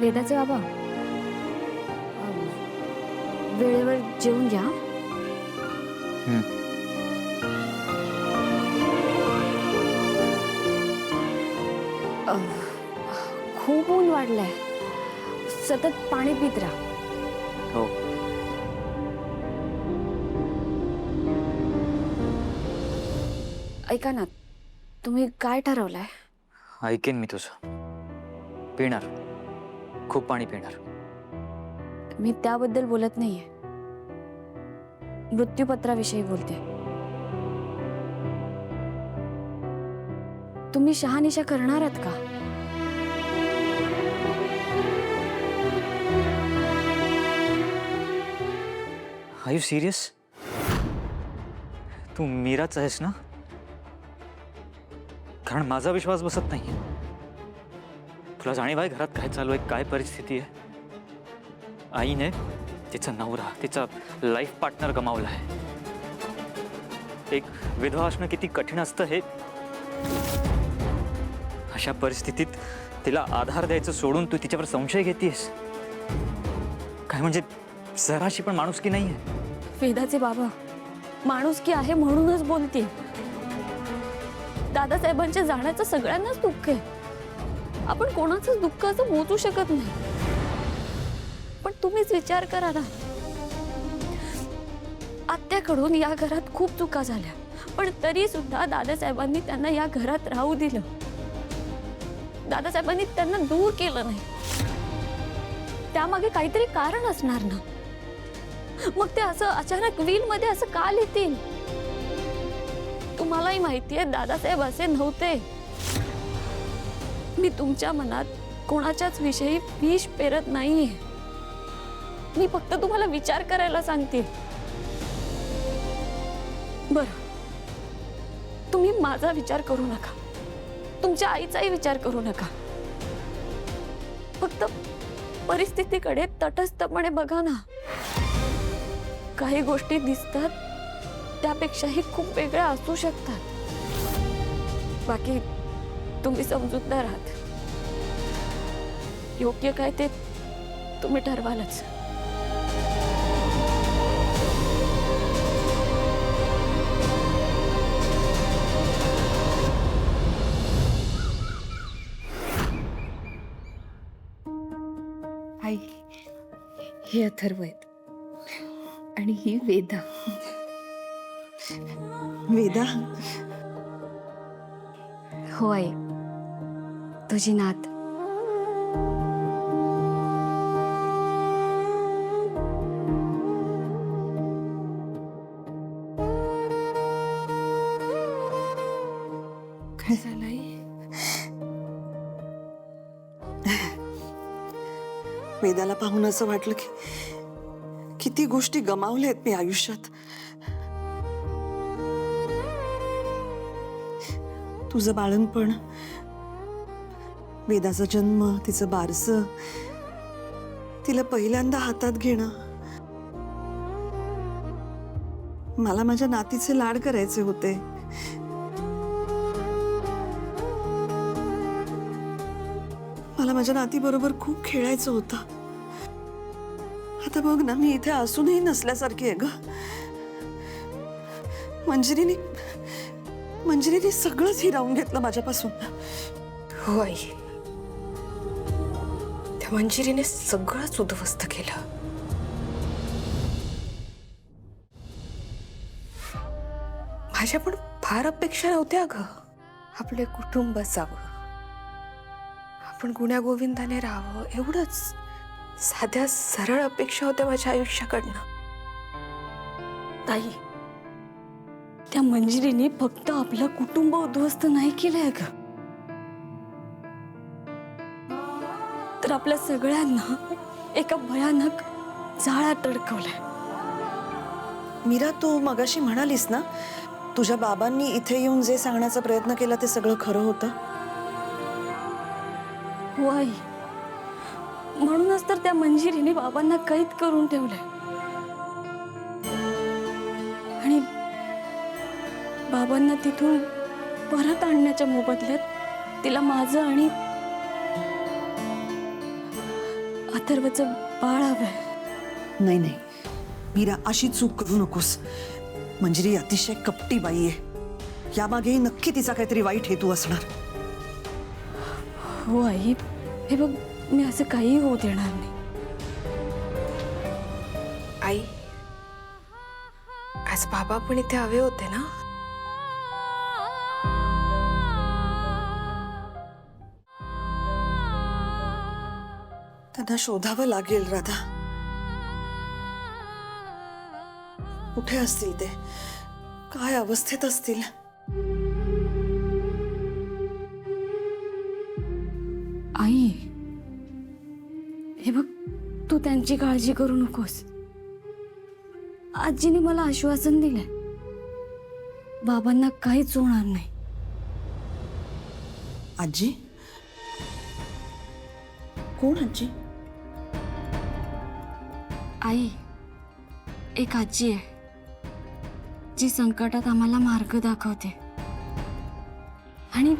वेदाचे बाबा, वेळेवर जेवून घ्या. खूप ऊन वाढलंय, सतत पाणी पित राहा. हो. ऐका ना, तुम्ही काय ठरवलंय? ऐकेन मी तुझं. पिणार, खूप पाणी पिणार. मी त्याबद्दल बोलत नाहीये, मृत्यूपत्राविषयी बोलते. तुम्ही शहानिशा करणार आहात का? Are you serious? तू मीराच आहेस ना? कारण माझा विश्वास बसत नाही. तुला जाणीव आहे घरात काय चालू आहे, काय परिस्थिती आहे? आईने तिचा नवरा, तिचा लाईफ पार्टनर गमावला आहे. एक विधवा असणं किती कठीण असतं हे. अशा परिस्थितीत तिला आधार द्यायचं सोडून तू तिच्यावर संशय घेतेस. काय म्हणजे जराशी पण माणुसकी नाहीये? वेदाचे बाबा, माणुसकी आहे म्हणूनच बोलते. दादासाहेबांच्या जाण्याचं सगळ्यांनाच दुःख आहे. आपण कोणाचंच दुःख असं मोजू शकत नाही. पण तुम्हीच विचार करा ना, आत्याकडून या घरात खूप चुका झाल्या, पण तरी सुद्धा दादासाहेबांनी त्यांना या घरात राहू दिलं. दादासाहेबांनी त्यांना दूर केलं नाही. त्यामागे काहीतरी कारण असणार ना. मग ते असं अचानक व्हील मध्ये असं का लिहितील? तुम्हालाही माहितीये दादासाहेब असे नव्हते. मी तुमच्या मनात कोणाच्याच विषयी विष पेरत नाहीये. मी फक्त तुम्हाला विचार करायला सांगते. बरं, तुम्ही माझा विचार करू नका, तुमच्या आईचाही विचार करू नका. फक्त परिस्थितीकडे तटस्थपणे बघा ना. काही गोष्टी दिसतात, त्यापेक्षाही खूप वेगळ्या असू शकतात. बाकी तुम्ही समजूतदार आहात. योग्य काय ते तुम्ही ठरवालच. आई, ही अथर्व आहेत आणि ही वेदा. वेदा, हो आई, तुझी नात. काय झालं आई? वेदाला पाहून असं वाटलं की किती गोष्टी गमावल्या आहेत मी आयुष्यात. तुझं बाळणपण, वेदाचा जन्म, तिचं बारसं, तिला पहिल्यांदा हातात घेणं. मला माझ्या नातीचे लाड करायचे होते. मला माझ्या नातीबरोबर खूप खेळायचं होतं. आता बघ ना, मी इथे असूनही नसल्यासारखी आहे ग. मंजिरीने सगळंच हिरावून घेतलं माझ्यापासून. हो आई, त्या मंजिरीने सगळंच उद्ध्वस्त केलं. माझ्या पण फार अपेक्षा नव्हत्या ग. आपले कुटुंब असावं, आपण गुण्यागोविंदाने राहावं, एवढंच साध्या सरळ अपेक्षा होत्या माझ्या आयुष्याकडनं. ताई, त्या मंजिरीने फक्त आपलं कुटुंब उद्ध्वस्त नाही केलंय ग, तर आपल्या सगळ्यांना एका भयानक जाळ्यात अडकवलंय. मीरा, तू मगाशी म्हणालीस ना, तुझ्या बाबांनी इथे येऊन जे सांगण्याचा प्रयत्न केला ते सगळं खरं होतं. हो आई, म्हणूनच तर त्या मंजिरीने बाबांना कैद करून ठेवलंय. आणि बाबांना तिथून परत आणण्याच्या मोबदल्यात तिला माझं आणि अथर्वचं बाळ हवंय. नाही नाही मीरा, अशी चूक करू नकोस. मंजिरी अतिशय कपटी बाई आहे. यामागेही नक्की तिचा काहीतरी वाईट हेतू असणार. हो आई, हे बघ, मी असं काही होऊ देणार नाही. आई, आज बाबा पण इथे हवे होते ना? त्यांना शोधावं लागेल राधा. कुठे असतील ते? काय अवस्थेत असतील? आई, हे बघ, तू त्यांची काळजी करू नकोस. आजीने मला आश्वासन दिलंय, बाबांना काहीच होणार नाही. आजी? कोण आजी? आई, एक आजी आहे जी संकटात आम्हाला मार्ग दाखवते आणि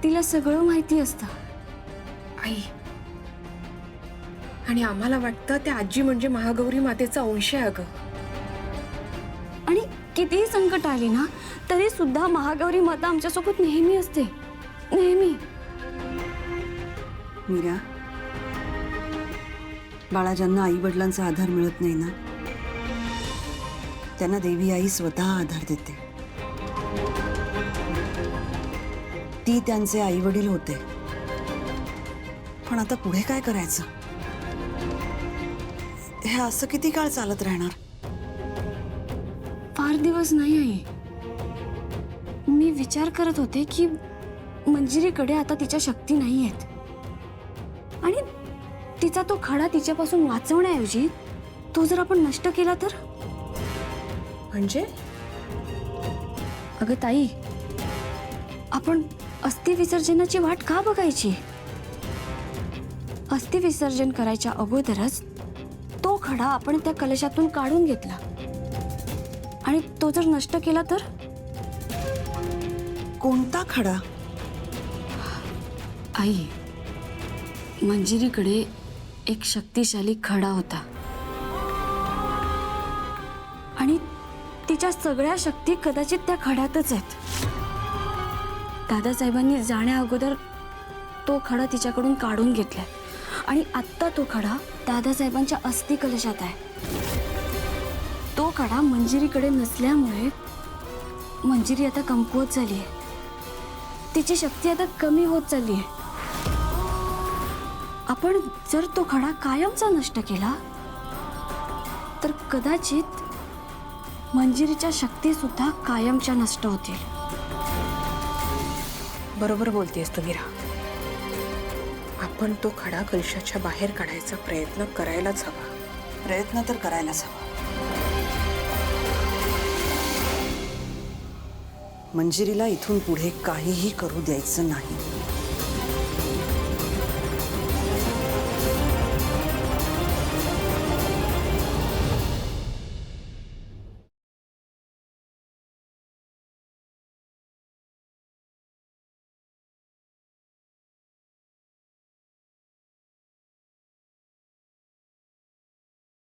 तिला सगळं माहिती असतं. आई, आणि आम्हाला वाटतं त्या आजी म्हणजे महागौरी मातेचा अंश आहे अगं. आणि कितीही संकट आली ना तरी सुद्धा महागौरी माता आमच्यासोबत नेहमी असते, नेहमी. मीरा, बाळा ज्यांना आई वडिलांचा आधार मिळत नाही ना, त्यांना देवी आई स्वतः आधार देते. ती त्यांचे आई वडील होते. पण आता पुढे काय करायचं? हे असं किती काळ चालत राहणार? फार दिवस नाही आई. मी विचार करत होते की मंजिरीकडे आता तिच्या शक्ती नाही आहेत आणि तिचा तो खडा तिच्यापासून वाचवण्याऐवजी तो जर आपण नष्ट केला तर. म्हणजे? अगं ताई, आपण अस्थि विसर्जनाची वाट का बघायची? अस्थि विसर्जन करायच्या अगोदरच तो खडा आपण त्या कलशातून काढून घेतला आणि तो जर नष्ट केला तर. कोणता खडा? आई, मंजिरीकडे एक शक्तिशाली खडा होता आणि तिच्या सगळ्या शक्ती कदाचित त्या खड्यातच आहेत. दादासाहेबांनी जाण्या अगोदर तो खडा तिच्याकडून काढून घेतलाय आणि आत्ता तो खडा दादासाहेबांच्या अस्थि कलशात आहे. तो खडा मंजिरीकडे नसल्यामुळे मंजिरी आता कमकुवत झाली आहे. तिची शक्ती आता कमी होत चालली आहे. आपण जर तो खडा कायमचा नष्ट केला तर कदाचित मंजिरीच्या शक्ती सुद्धा कायमच्या नष्ट होतील. बरोबर बोलतेस तू मीरा. आपण तो खडा कलशाच्या बाहेर काढायचा प्रयत्न करायलाच हवा. प्रयत्न तर करायलाच हवा. मंजिरीला इथून पुढे काहीही करू द्यायचं नाही.